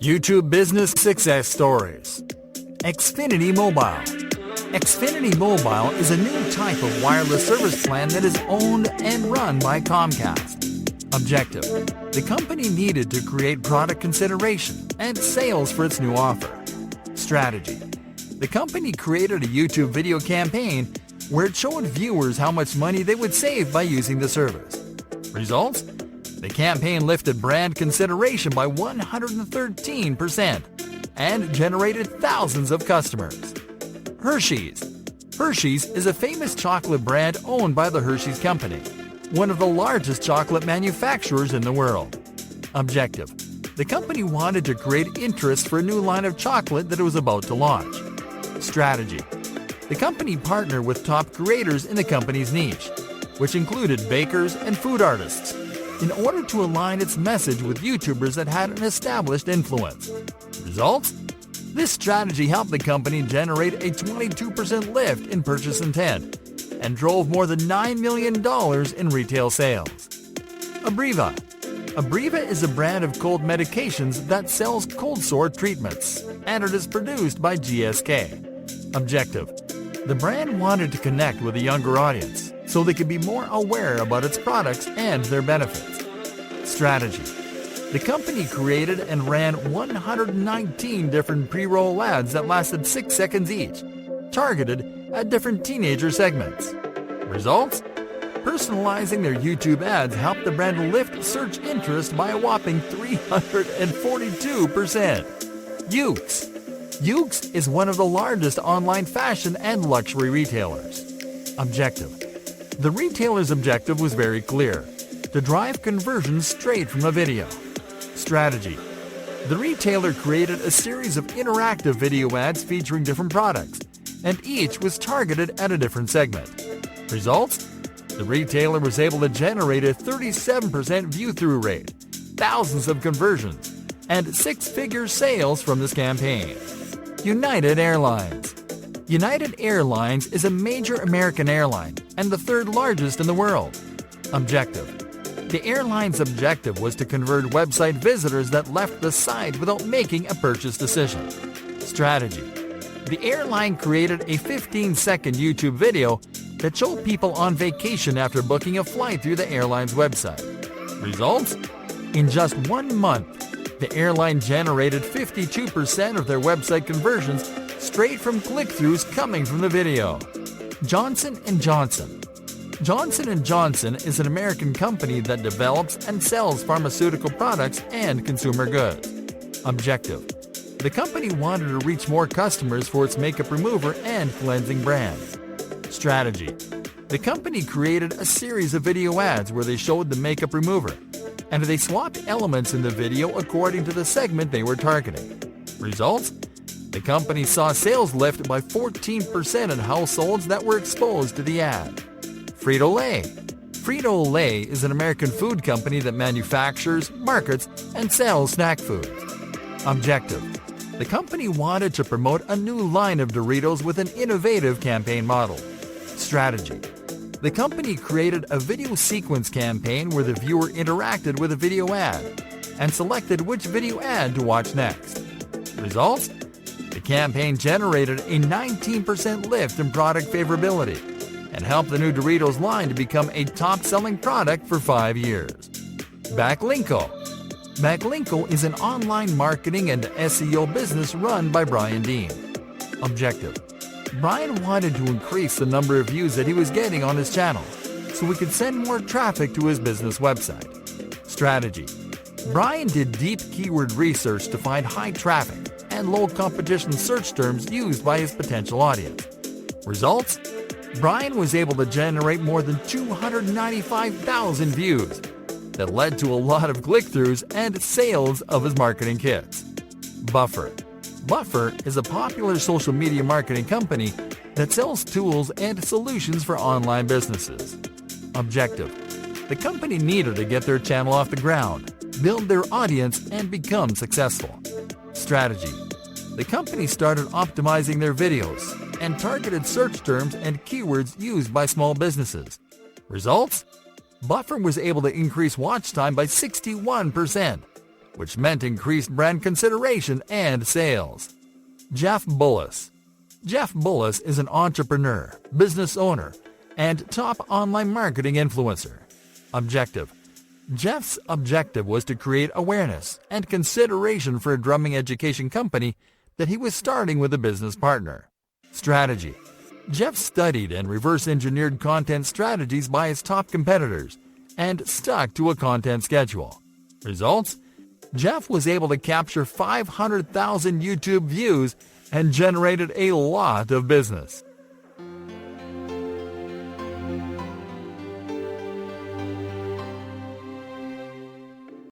YouTube Business Success Stories. Xfinity Mobile. Xfinity Mobile is a new type of wireless service plan that is owned and run by Comcast. Objective: the company needed to create product consideration and sales for its new offer. Strategy: the company created a YouTube video campaign where it showed viewers how much money they would save by using the service. Results: the campaign lifted brand consideration by 113% and generated thousands of customers. Hershey's. Hershey's is a famous chocolate brand owned by the Hershey's Company, one of the largest chocolate manufacturers in the world. Objective: the company wanted to create interest for a new line of chocolate that it was about to launch. Strategy: the company partnered with top creators in the company's niche, which included bakers and food artists, in order to align its message with YouTubers that had an established influence. Results: this strategy helped the company generate a 22% lift in purchase intent and drove more than $9 million in retail sales. Abreva. Abreva is a brand of cold medications that sells cold sore treatments, and it is produced by GSK. Objective: the brand wanted to connect with a younger audience so they could be more aware about its products and their benefits. Strategy: the company created and ran 119 different pre-roll ads that lasted 6 seconds each, targeted at different teenager segments. Results: personalizing their YouTube ads helped the brand lift search interest by a whopping 342%. Ukes. Ukes is one of the largest online fashion and luxury retailers. Objective: the retailer's objective was very clear: to drive conversions straight from a video. Strategy: the retailer created a series of interactive video ads featuring different products, and each was targeted at a different segment. Results: the retailer was able to generate a 37% view-through rate, thousands of conversions, and six-figure sales from this campaign. United Airlines. United Airlines is a major American airline and the third largest in the world. Objective: the airline's objective was to convert website visitors that left the site without making a purchase decision. Strategy: the airline created a 15-second YouTube video that showed people on vacation after booking a flight through the airline's website. Results: in just 1 month, the airline generated 52% of their website conversions straight from click-throughs coming from the video. Johnson & Johnson. Johnson & Johnson is an American company that develops and sells pharmaceutical products and consumer goods. Objective: the company wanted to reach more customers for its makeup remover and cleansing brands. Strategy: the company created a series of video ads where they showed the makeup remover, and they swapped elements in the video according to the segment they were targeting. Results: the company saw sales lift by 14% in households that were exposed to the ad. Frito-Lay. Frito-Lay is an American food company that manufactures, markets, and sells snack foods. Objective: the company wanted to promote a new line of Doritos with an innovative campaign model. Strategy: the company created a video sequence campaign where the viewer interacted with a video ad and selected which video ad to watch next. Results: the campaign generated a 19% lift in product favorability and helped the new Doritos line to become a top-selling product for 5 years. Backlinko. Backlinko is an online marketing and SEO business run by Brian Dean. Objective: Brian wanted to increase the number of views that he was getting on his channel so he could send more traffic to his business website. Strategy: Brian did deep keyword research to find high traffic and low competition search terms used by his potential audience. Results: Brian was able to generate more than 295,000 views that led to a lot of click-throughs and sales of his marketing kits. Buffer. Buffer is a popular social media marketing company that sells tools and solutions for online businesses. Objective: the company needed to get their channel off the ground, build their audience, and become successful. Strategy: the company started optimizing their videos and targeted search terms and keywords used by small businesses. Results: Buffer was able to increase watch time by 61%, which meant increased brand consideration and sales. Jeff Bullis. Jeff Bullis is an entrepreneur, business owner, and top online marketing influencer. Objective. Jeff's objective was to create awareness and consideration for a drumming education company that he was starting with a business partner. Strategy. Jeff studied and reverse-engineered content strategies by his top competitors and stuck to a content schedule. Results? Jeff was able to capture 500,000 YouTube views and generated a lot of business.